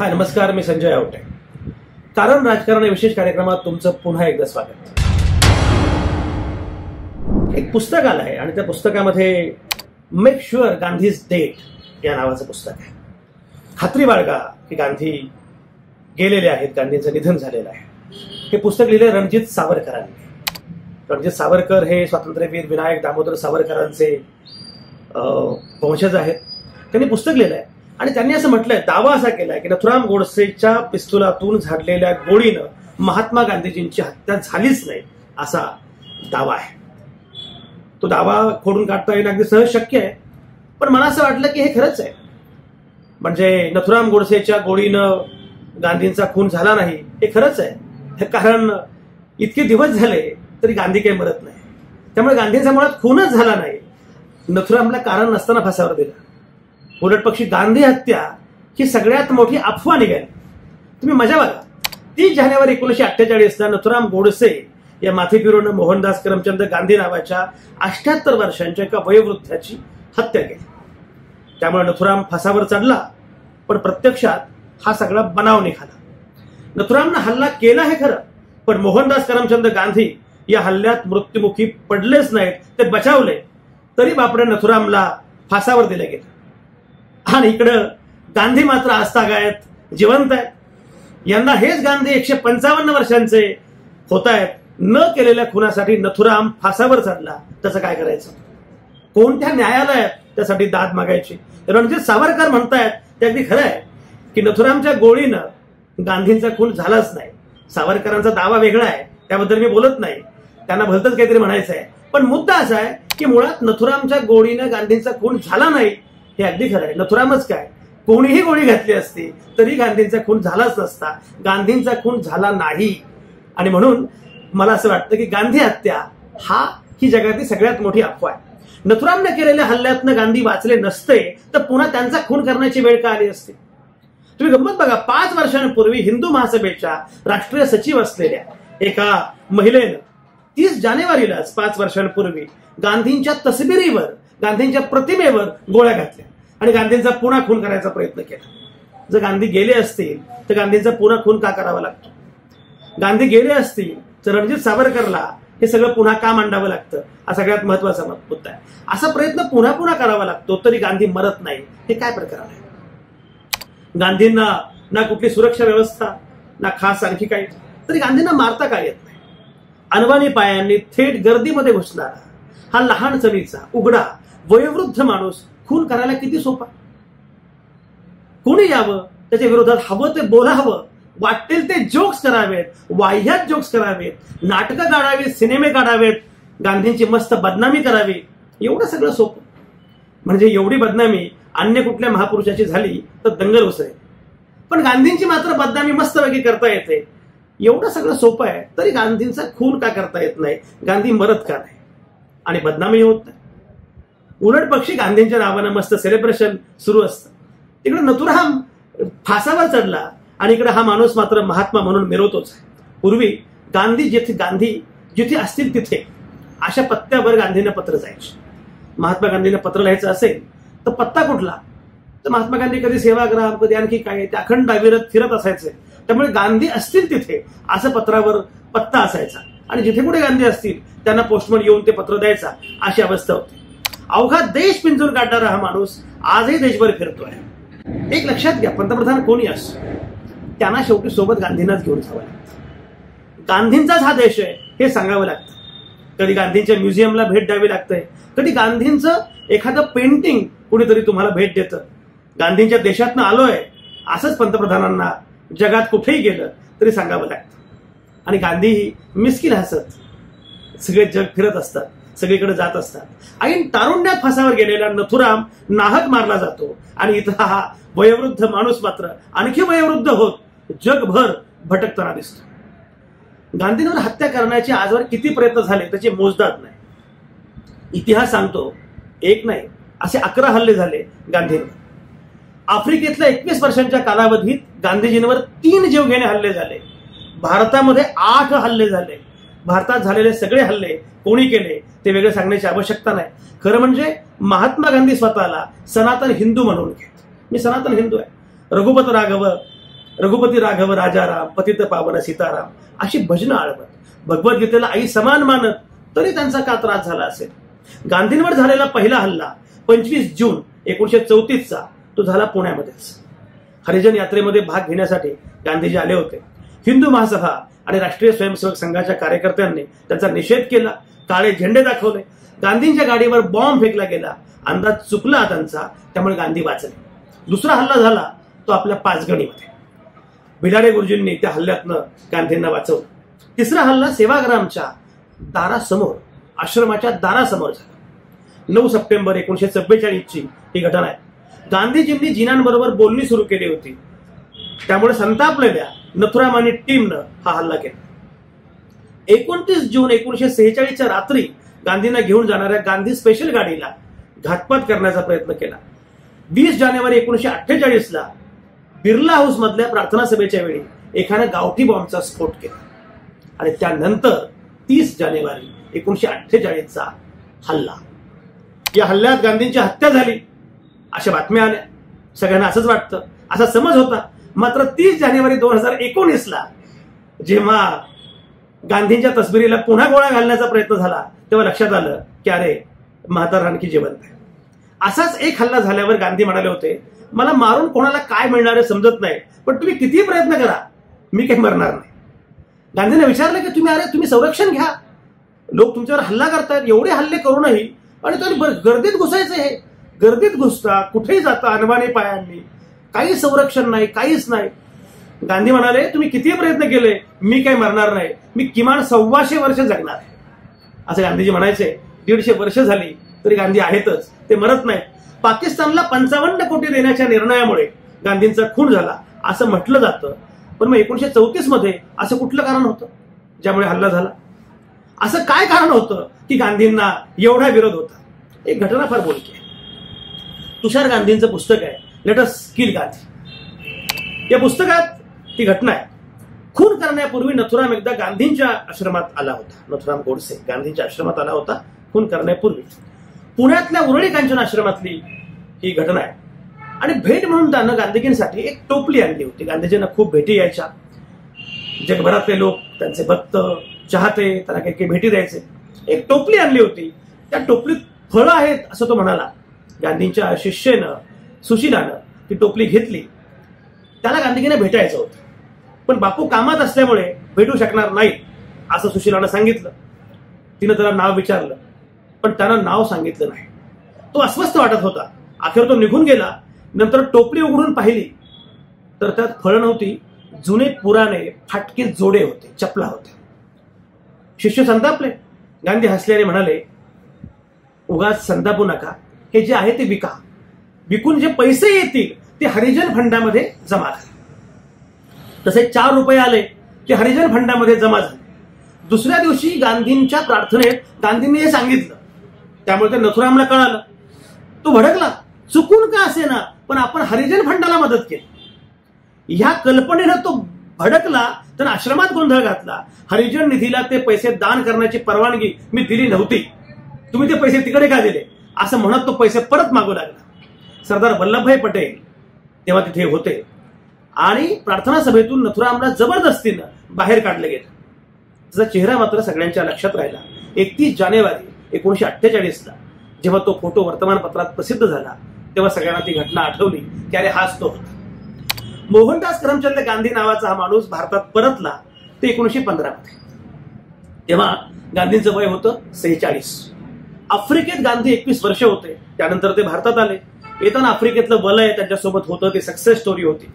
हाय नमस्कार, मी संजय आवटे. कारण राजकारण या विशेष कार्यक्रमात तुमचं पुन्हा एकदा स्वागत. एक पुस्तक आलं आहे आणि त्या पुस्तकामध्ये मेक शुअर गांधीज डेट या नावाचं पुस्तक आहे. खात्री बाळगा की गांधी गेलेले आहेत, गांधींचं निधन झालेलं आहे. हे पुस्तक लिहिले रणजित सावरकरांनी. रणजित सावरकर हे स्वातंत्र्यवीर विनायक दामोदर सावरकरांचे वंशज आहेत. त्यांनी पुस्तक लिहिलं आहे आणि त्यांनी असं म्हटलंय, दावा असा केलाय की नथुराम गोडसेच्या पिस्तुलातून झाडलेल्या गोळीनं महात्मा गांधीजींची हत्या झालीच नाही असा दावा आहे. तो दावा खोडून काढता येईल, अगदी सहज शक्य आहे. पण मला असं वाटलं की हे खरंच आहे. म्हणजे नथुराम गोडसेच्या गोळीनं गांधींचा खून झाला नाही हे खरंच आहे. कारण इतके दिवस झाले तरी गांधी काही मरत नाही. त्यामुळे गांधींचा मुळात खूनच झाला नाही. नथुरामला कारण नसताना फासावर दिला. उलट पक्षी गांधी हत्या ही सगळ्यात मोठी अफवा निघाली. तुम्ही मजा बघा. 30 जानेवारी 1948 नथुराम गोडसे या माथेफिरूनं मोहनदास करमचंद गांधी नावाच्या 78 वर्षांच्या एका वयोवृद्धाची हत्या केली. त्यामुळे नथुराम फासावर चढला, पण प्रत्यक्षात हा सगळा बनाव निघाला. नथुरामनं हल्ला केला हे खरं, पण मोहनदास करमचंद गांधी या हल्ल्यात मृत्युमुखी पडलेच नाहीत, ते बचावले. तरी बापडे नथुरामला फासावर दिले गेले. आणि इकडं गांधी मात्र आजतागायत जिवंत आहेत. यंदा हेच गांधी 155 वर्षांचे होत आहेत. न केलेल्या खुनासाठी नथुराम फासावर चढला. त्याचं काय करायचं? कोणत्या न्यायालयात त्यासाठी दाद मागायची? रणजित सावरकर म्हणतायत ते अगदी खरं आहे की नथुरामच्या गोळीनं गांधींचा खून झालाच नाही. सावरकरांचा दावा वेगळा आहे, त्याबद्दल मी बोलत नाही. त्यांना भलतंच काहीतरी म्हणायचं आहे. पण मुद्दा असा आहे की मुळात नथुरामच्या गोळीनं गांधींचा खून झाला नाही हे अगदी खरं आहे. नथुरामच काय, कोणीही गोळी घातली असती तरी गांधींचा खून झालाच नसता. गांधींचा खून झाला नाही. आणि म्हणून मला असं वाटतं की गांधी हत्या ही जगातली सगळ्यात मोठी अफवा आहे. नथुरामने केलेल्या हल्ल्यातनं गांधी वाचले नसते तर पुन्हा त्यांचा खून करण्याची वेळ का आली असती? तुम्ही गंमत बघा. 5 वर्षांपूर्वी हिंदू महासभेच्या राष्ट्रीय सचिव असलेल्या एका महिलेनं 30 जानेवारीलाच 5 वर्षांपूर्वी गांधींच्या तसबिरीवर, गांधींच्या प्रतिमेवर गोळ्या घातल्या आणि गांधींचा पुन्हा खून करायचा प्रयत्न केला. जर गांधी गेले असतील तर गांधींचा पुन्हा खून का करावा लागतो? गांधी गेले असतील तर रणजित सावरकरला हे सगळं पुन्हा का मांडावं लागतं? हा सगळ्यात महत्वाचा मुद्दा आहे. असा प्रयत्न पुन्हा पुन्हा करावा लागतो तरी गांधी मरत नाही. हे काय प्रकार आहे? गांधींना ना कुठली सुरक्षा व्यवस्था, ना खास आणखी काही, तरी गांधींना मारता काय येत नाही. अनवाणी पायांनी थेट गर्दीमध्ये घुसणारा हा लहान चणीचा उघडा वयोवृद्ध माणूस खून करायला किती सोपा. कोणी यावं, त्याच्या विरोधात हवं ते बोलावं, वाटेल ते जोक्स करावेत, वाह्यात जोक्स करावेत, नाटकं काढावीत, सिनेमे काढावेत, गांधींची मस्त बदनामी करावी, एवढं सगळं सोपं. म्हणजे एवढी बदनामी अन्य कुठल्या महापुरुषाची झाली तर दंगल उसरेल, पण गांधींची मात्र बदनामी मस्तपैकी करता येते. एवढं सगळं सोपं आहे तरी गांधींचा खून का करता येत नाही? गांधी मरत का नाही? आणि बदनामी होत नाही. उलट पक्षी गांधींच्या नावानं मस्त सेलिब्रेशन सुरू असतं. तिकडे नथुराम फासावर चढला आणि इकडे हा माणूस मात्र महात्मा म्हणून मिरवतोच आहे. पूर्वी गांधी जिथे असतील तिथे अशा पत्त्यावर गांधींना पत्र जायचे. महात्मा गांधींना पत्र लिहायचं असेल तर पत्ता कुठला? तर महात्मा गांधी कधी सेवाग्राम, कधी आणखी काय, ते अखंड फिरत असायचे. त्यामुळे गांधी असतील तिथे असं पत्रावर पत्ता असायचा आणि जिथे कुठे गांधी असतील त्यांना पोस्टमन येऊन ते पत्र द्यायचा, अशी अवस्था होती. अवघा देश पिंजून काढणारा हा माणूस आजही देशभर फिरतोय. एक लक्षात घ्या, पंतप्रधान कोणी असो त्यांना शेवटी सोबत गांधींनाच घेऊन जावं लागतं. गांधींचाच हा देश आहे हे सांगावं लागतं. कधी गांधींच्या म्युझियमला भेट द्यावी लागते, कधी गांधींचं एखादं पेंटिंग कुणीतरी तुम्हाला भेट देतं. गांधींच्या देशातनं आलोय असंच पंतप्रधानांना जगात कुठेही गेलं तरी सांगावं लागतं. आणि गांधीही मिस्किल हसत सगळे जग फिरत असतात, सगळीकडे जात असतात. ऐन तारुण्यात फासावर गेलेला नथुराम नाहक मारला जातो आणि इथं हा वयोवृद्ध माणूस मात्र आणखी वयोवृद्ध होत जगभर भटकताना दिसतो. गांधींवर हत्या करण्याचे आजवर किती प्रयत्न झाले त्याची मोजदाद नाही. इतिहास सांगतो, एक नाही असे 11 हल्ले झाले गांधींवर. आफ्रिकेतल्या 21 वर्षांच्या कालावधीत गांधीजींवर 3 जीवघेणे हल्ले झाले. भारतामध्ये 8 हल्ले झाले. भारतात झालेले सगळे हल्ले कोणी केले ते वेगळे सांगण्याची आवश्यकता नाही. खरं म्हणजे महात्मा गांधी स्वतःला सनातन हिंदू म्हणून घेत. मी सनातन हिंदू आहे. रघुपत राघव रघुपती राघव राजाराम, पतित पावन सीताराम अशी भजनं आळवत भगवद्गीतेला आई समान मानत तरी त्यांचा का त्रास झाला असेल. गांधींवर झालेला पहिला हल्ला 25 जून 1934चा तो झाला पुण्यामध्येच. हरिजन यात्रेमध्ये भाग घेण्यासाठी गांधीजी आले होते. हिंदू महासभा आणि राष्ट्रीय स्वयंसेवक संघाच्या कार्यकर्त्यांनी त्यांचा निषेध केला, काळे झेंडे दाखवले, गांधींच्या गाडीवर बॉम्ब फेकला गेला. अंदाज चुकला त्यांचा, त्यामुळे गांधी वाचले. दुसरा हल्ला झाला तो आपल्या पाचगणीमध्ये. भिलाडे गुरुजींनी त्या हल्ल्यातनं गांधींना वाचवलं. तिसरा हल्ला सेवाग्रामच्या दारासमोर, आश्रमाच्या दारासमोर झाला. 9 सप्टेंबर 1944ची ही घटना आहे. गांधीजींनी जिनांबरोबर बोलणी सुरू केली होती, त्यामुळे संतापलेल्या नथुराम आणि टीमनं हा हल्ला केला. 29 जून 1946च्या रात्री गांधींना घेऊन जाणाऱ्या गांधी स्पेशल गाडीला घातपात करण्याचा प्रयत्न केला. 20 जानेवारी 1948ला बिर्ला हाऊस मधल्या प्रार्थना सभेच्या वेळी एकाने गावठी बॉम्बचा स्फोट केला आणि त्यानंतर 30 जानेवारी 1948चा हल्ला. या हल्ल्यात गांधींची हत्या झाली अशा बातम्या आल्या. सगळ्यांना असंच वाटतं, असा समज होता. मात्र 30 जानेवारी 2019ला जेव्हा गांधींच्या तस्बिरीला पुन्हा गोळा घालण्याचा प्रयत्न झाला तेव्हा लक्षात आलं की अरे म्हातारा आणखी जिवंत आहे. असाच एक हल्ला झाल्यावर गांधी म्हणाले होते, मला मारून कोणाला काय मिळणार आहे समजत नाही, पण तुम्ही किती प्रयत्न करा मी काही मरणार नाही. गांधींना विचारलं की तुम्ही संरक्षण घ्या, लोक तुमच्यावर हल्ला करतायत, एवढे हल्ले करूनही आणि तरी गर्दीत घुसायचं. हे गर्दीत घुसता, कुठेही जाता अनवाणी पायांनी, काही संरक्षण नाही, काहीच नाही. गांधी म्हणाले तुम्ही किती प्रयत्न केले मी काही मरणार नाही, मी किमान 125 वर्ष जगणार आहे असं गांधीजी म्हणायचे. 150 वर्ष झाली तरी गांधी आहेतच, ते मरत नाहीत. पाकिस्तानला 55 कोटी देण्याच्या निर्णयामुळे गांधींचा खून झाला असं म्हटलं जातं, पण मग 1934 मध्ये असं कुठलं कारण होतं ज्यामुळे हल्ला झाला? असं काय कारण होतं की गांधींना एवढा विरोध होता? एक घटना फार बोलकी आहे. तुषार गांधींचं पुस्तक आहे लेट अस किल गांधी. या पुस्तकात ती घटना आहे. खून करण्यापूर्वी नथुराम एकदा गांधींच्या आश्रमात आला होता. नथुराम गोडसे गांधींच्या आश्रमात आला होता खून करण्यापूर्वी. पुण्यातल्या उरळी कांचन आश्रमातली ही घटना आहे. आणि भेट म्हणून त्यानं गांधीजींसाठी एक टोपली आणली होती. गांधीजींना खूप भेटी यायच्या. जगभरातले लोक, त्यांचे भक्त, चाहते त्यांना काही काही भेटी द्यायचे. एक टोपली आणली होती. त्या टोपलीत फळं आहेत असं तो म्हणाला. गांधींच्या शिष्येनं, सुशीलानं ती टोपली घेतली. त्याला गांधीजींना भेटायचं होतं, पण बापू कामात असल्यामुळे भेटू शकणार नाही असं सुशीलानं सांगितलं. तिनं त्याला नाव विचारलं, पण त्यानं नाव सांगितलं नाही. तो अस्वस्थ वाटत होता. अखेर तो निघून गेला. नंतर टोपली उघडून पाहिली तर त्यात फळं नव्हती, जुने पुराणे फाटके जोडे होते, चपला होते. शिष्य संतापले. गांधी हसले आणि म्हणाले, उगाच संतापू नका, हे जे आहे ते विका. विकून जे पैसे येतील ते हरिजन फंडामध्ये जमा करा. तसे 4 रुपये आले ते हरिजन फंडामध्ये जमा झाले. दुसऱ्या दिवशी गांधींच्या प्रार्थनेत गांधींनी हे सांगितलं. त्यामुळे ते नथुरामला कळालं. तो भडकला. चुकून का असे ना, पण आपण हरिजन फंडाला मदत केली. ह्या कल्पनेनं तो भडकला. त्यानं आश्रमात गोंधळ घातला. हरिजन निधीला ते पैसे दान करण्याची परवानगी मी दिली नव्हती, तुम्ही ते पैसे तिकडे का दिले असं म्हणत तो पैसे परत मागू लागला. सरदार वल्लभभाई पटेल तेव्हा तिथे होते आणि प्रार्थना सभेतून नथुरामला जबरदस्तीनं बाहेर काढलं गेलं. त्याचा चेहरा मात्र सगळ्यांच्या लक्षात राहिला. 31 जानेवारी 1948ला जेव्हा तो फोटो वर्तमानपत्रात प्रसिद्ध झाला तेव्हा सगळ्यांना ती घटना आठवली की अरे हाच तो होता. मोहनदास करमचंद गांधी नावाचा हा माणूस भारतात परतला ते 1915 मध्ये. तेव्हा गांधींचं वय होतं 46. आफ्रिकेत गांधी 21 वर्ष होते. त्यानंतर ते भारतात आले. येताना आफ्रिकेतलं वलय त्यांच्यासोबत होतं, ते सक्सेस स्टोरी होती.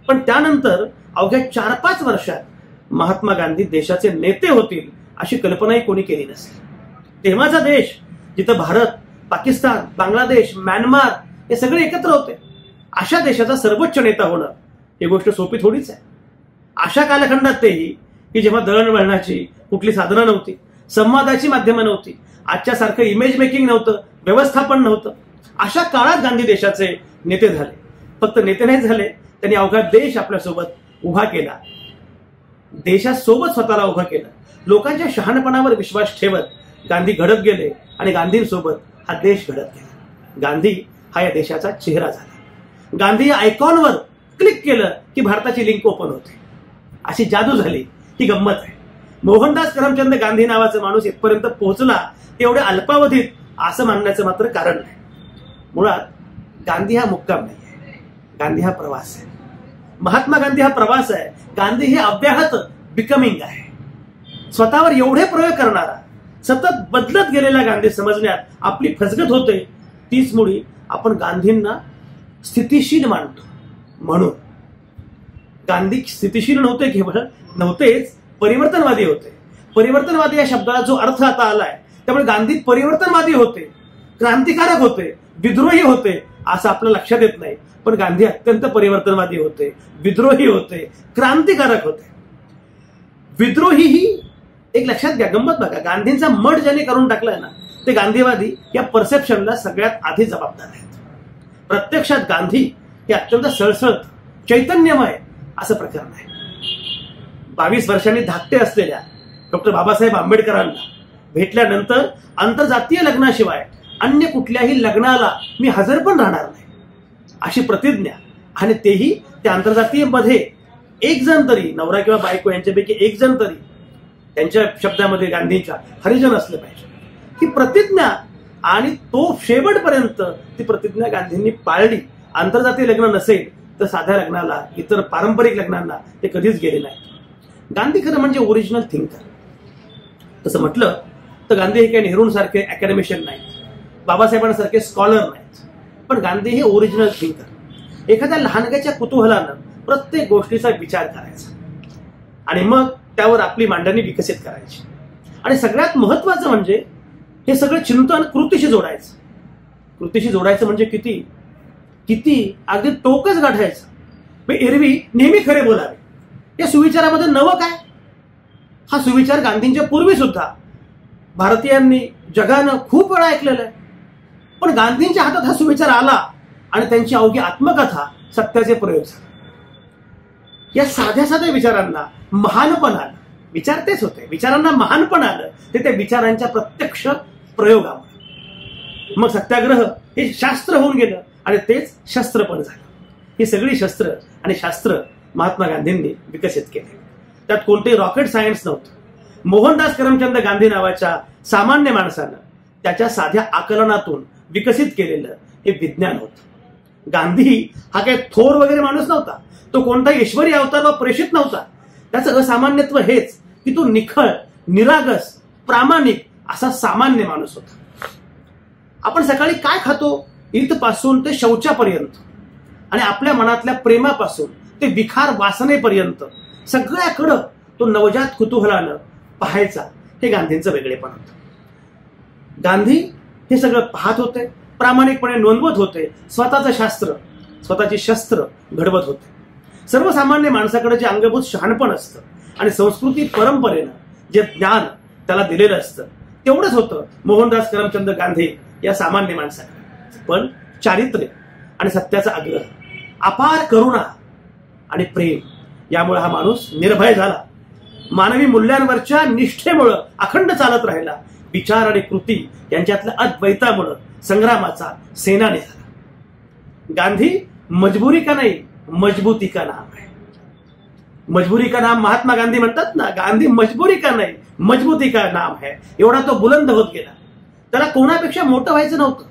पण त्यानंतर अवघ्या 4-5 वर्षात महात्मा गांधी देशाचे नेते होतील अशी कल्पनाही कोणी केली नसेल. तेव्हाचा देश जिथं भारत, पाकिस्तान, बांगलादेश, म्यानमार हे सगळे एकत्र होते, अशा देशाचा सर्वोच्च नेता होणं ही गोष्ट सोपी थोडीच आहे. अशा कालखंडात तेही की जेव्हा दळणवळणाची कुठली साधनं नव्हती, संवादाची माध्यमं नव्हती, आजच्या सारखं इमेज मेकिंग नव्हतं, व्यवस्थापन नव्हतं, अशा काळात गांधी देशाचे नेते झाले. फक्त नेते नाही झाले, त्यांनी अवघा देश आपल्यासोबत उभा केला. देशासोबत स्वतःला उभं केलं. लोकांच्या शहाणपणावर विश्वास ठेवत गांधी घडत गेले आणि गांधींसोबत हा देश घडत गेला. गांधी हा या देशाचा चेहरा झाला. गांधी या आयकॉनवर क्लिक केलं की भारताची लिंक ओपन होते. अशी जादू झाली. ही गंमत आहे. मोहनदास करमचंद गांधी नावाचा माणूस इथपर्यंत पोहोचला तेवढ्या अल्पावधीत असं मानण्याचं मात्र कारण नाही. मुळात गांधी हा मुक्काम नाही आहे. गांधी हा प्रवास आहे. महात्मा गांधी हा प्रवास आहे. गांधी हे अव्याहत बिकमिंग आहे. स्वतःवर एवढे प्रयोग करणारा, सतत बदलत गेलेला गांधी समजण्यात आपली फसगत होते. तीच मुळी आपण गांधींना स्थितिशील मानतो. म्हणून गांधी स्थितिशील नव्हते, केवळ नव्हतेच, परिवर्तनवादी होते. परिवर्तनवादी या शब्दाला जो अर्थ आता आलाय, त्यामुळे गांधी परिवर्तनवादी होते, क्रांतिकारक होते, विद्रोही होते असं आपल्या लक्षात येत नाही. पण गांधी अत्यंत परिवर्तनवादी होते, विद्रोही होते, क्रांतिकारक होते. विद्रोही ही एक लक्षात घ्या, गंमत बघा, गांधींचा मठ ज्याने करून टाकलाय ना, ते गांधीवादी या परसेप्शनला सगळ्यात आधी जबाबदार आहेत. प्रत्यक्षात गांधी हे अत्यंत सळसळत, चैतन्यमय असं प्रकरण आहे. 22 वर्षांनी धाकटे असलेल्या डॉक्टर बाबासाहेब आंबेडकरांना भेटल्यानंतर आंतरजातीय लग्नाशिवाय अन्य कुठल्याही लग्नाला मी हजर पण राहणार नाही अशी प्रतिज्ञा, आणि तेही त्या आंतरजातीय मध्ये एक जण तरी, नवरा किंवा बायको यांच्यापैकी एक जण तरी, त्यांच्या शब्दामध्ये गांधींच्या, हरिजन असले पाहिजे. ही प्रतिज्ञा, आणि तो शेवटपर्यंत ती प्रतिज्ञा गांधींनी पाळली. आंतरजातीय लग्न नसेल तर साध्या लग्नाला, इतर पारंपरिक लग्नांना ते कधीच गेले नाहीत. गांधी खरं म्हणजे ओरिजिनल थिंकर. तसं म्हटलं तर गांधी हे काही नेहरूंसारखे अकॅडमिशियन नाहीत, बाबासाहेबांसारखे स्कॉलर नाहीत, पण गांधी हे ओरिजिनल थिंकर. एखाद्या लहानग्याच्या कुतूहलानं प्रत्येक गोष्टीचा विचार करायचा आणि मग त्यावर आपली मांडणी विकसित करायची. आणि सगळ्यात महत्वाचं म्हणजे हे सगळं चिंतन कृतीशी जोडायचं. कृतीशी जोडायचं म्हणजे किती किती अगदी टोकच गाठायचं. एरवी नेहमी खरे बोलावे या सुविचारामध्ये नवं काय? हा सुविचार गांधींच्या पूर्वी सुद्धा भारतीयांनी, जगानं खूप वेळा ऐकलेला आहे. पण गांधींच्या हातात हा सुविचार आला आणि त्यांची अवघी आत्मकथा सत्याचे प्रयोग झाले. या साध्या साध्या विचारांना महानपण आलं. विचार तेच होते, विचारांना महानपण आलं ते त्या विचारांच्या प्रत्यक्ष प्रयोगामुळे. मग सत्याग्रह हे शास्त्र होऊन गेलं आणि तेच शस्त्र पण झालं. ही सगळी शस्त्र आणि शास्त्र महात्मा गांधींनी विकसित केले. त्यात कोणतेही रॉकेट सायन्स नव्हतं. मोहनदास करमचंद गांधी नावाच्या सामान्य माणसानं त्याच्या साध्या आकलनातून विकसित केलेलं हे विज्ञान होतं. गांधी हा काही थोर वगैरे माणूस नव्हता. तो कोणताही ईश्वरी अवतार वा प्रेषित नव्हता. त्याचं असामान्यत्व हेच की तो निखळ, निरागस, प्रामाणिक असा सामान्य माणूस होता. आपण सकाळी काय खातो इथपासून ते शौचापर्यंत, आणि आपल्या मनातल्या प्रेमापासून ते विखार वासनेपर्यंत सगळ्याकडं तो नवजात कुतूहलानं पाहायचा. हे गांधींचं वेगळेपण होतं. गांधी हे सगळं पाहत होते, प्रामाणिकपणे नोंदवत होते, स्वतःचं शास्त्र, स्वतःची शस्त्र घडवत होते. सर्वसामान्य माणसाकडे जे अंगभूत शहाणपण असतं आणि संस्कृती परंपरेनं जे ज्ञान त्याला दिलेलं असतं तेवढंच होतं मोहनदास करमचंद गांधी या सामान्य माणसाकडे. पण चारित्र्य आणि सत्याचा आग्रह, अपार करुणा आणि प्रेम यामुळे हा माणूस निर्भय झाला. मानवी मूल्यांवरच्या निष्ठेमुळं अखंड चालत राहिला. विचार आणि कृती यांच्यातल्या अद्वैतामुळं संग्रामाचा सेनानी झाला. गांधी मजबुरी का नाही, मजबूती का नाम है. मजबुरी का नाम महात्मा गांधी म्हणतात ना, गांधी मजबुरी का नाही, मजबूती का नाम है. एवढा तो बुलंद होत गेला. त्याला कोणापेक्षा मोठं व्हायचं नव्हतं,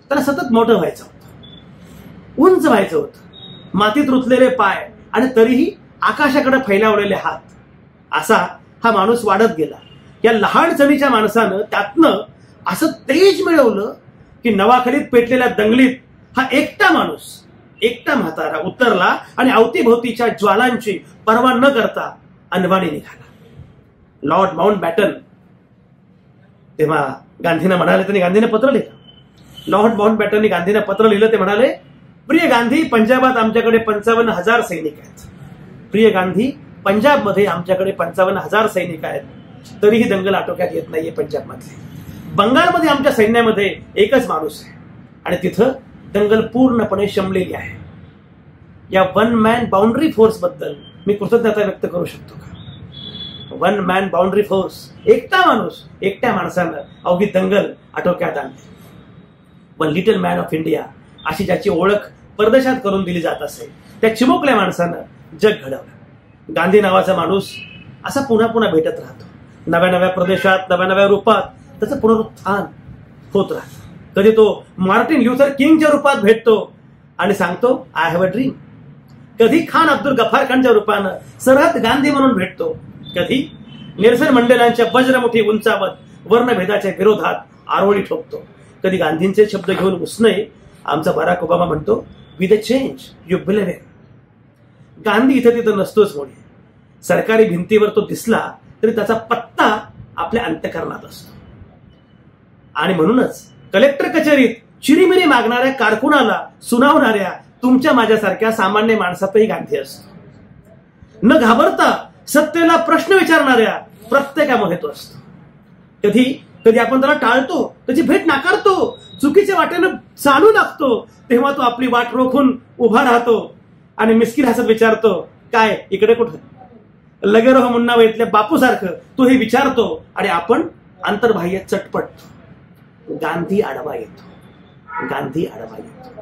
त्याला सतत मोठं व्हायचं होतं, उंच व्हायचं होतं. मातीत रुतलेले पाय आणि तरीही आकाशाकडे फैलावलेले हात, असा हा माणूस वाढत गेला. या लहान चणीच्या माणसानं त्यातनं असं तेज मिळवलं की नवाखालीत पेटलेल्या दंगलीत हा एकटा माणूस, एकटा म्हातारा उतरला आणि अवतीभोवतीच्या ज्वालांची पर्वा न करता अनवाणी निघाला. लॉर्ड माउंटबॅटन तेव्हा गांधींना म्हणाले, त्यांनी गांधींना पत्र लिहिलं. लॉर्ड माउंटबॅटननी गांधींना पत्र लिहिलं. ते म्हणाले, प्रिय गांधी, पंजाबात आमच्याकडे 55,000 सैनिक आहेत. प्रिय गांधी, पंजाबमध्ये आमच्याकडे 55,000 सैनिक आहेत, तरीही दंगल आटोक्यात येत नाहीये पंजाबमध्ये. बंगालमध्ये आमच्या सैन्यामध्ये एकच माणूस आहे आणि तिथं दंगल पूर्णपणे शमलेली आहे. या वन मॅन बाउंड्री फोर्स बद्दल मी कृतज्ञता व्यक्त करू शकतो का? वन मॅन बाउंड्री फोर्स, एकटा माणूस, एकट्या माणसानं अवघी दंगल आटोक्यात आणली. One little man of India अशी ज्याची ओळख परदेशात करून दिली जात असेल, त्या चिमुकल्या माणसानं जग घडवलं. गांधी नावाचा माणूस असा पुन्हा पुन्हा भेटत राहतो. नव्या नव्या प्रदेशात, नव्या नव्या रूपात त्याचं पुनरुत्थान होत राहतं. कधी तो मार्टिन ल्युथर किंगच्या रूपात भेटतो आणि सांगतो आय हॅव अ ड्रीम. कधी खान अब्दुल गफार खानच्या रूपानं सरहद गांधी म्हणून भेटतो. कधी नेल्सन मंडेलांच्या वज्रमुठी उंचावत वर्णभेदाच्या विरोधात आरोळी ठोकतो. कधी गांधींचे शब्द घेऊन उसने आमचा बराक ओबामा म्हणतो with a change you believe in. Gandhi इथे तिथं नसतोच मुळे. सरकारी भिंतीवर तो दिसला तरी त्याचा पत्ता आपल्या अंतःकरणात असतो. आणि म्हणूनच कलेक्टर कचेरीत चिरीमिरी मागणाऱ्या कारकुनाला सुनावणाऱ्या तुमच्या माझ्यासारख्या सामान्य माणसातही गांधी असतो. न घाबरता सत्तेला प्रश्न विचारणाऱ्या प्रत्येकामध्ये तो असतो. कधी कधी आपण त्याला टाळतो, त्याची भेट नाकारतो, चुकीच्या वाटेनं चालू लागतो, तेव्हा तो आपली वाट रोखून उभा राहतो आणि मिस्किन हसत विचारतो काय इकडे कुठं. लगे रहो मुन्ना इथल्या बापूसारखं तो हे विचारतो आणि आपण अंतर्बाह्य चटपटतो. गांधी आडवा येतो. गांधी आडवा येतो.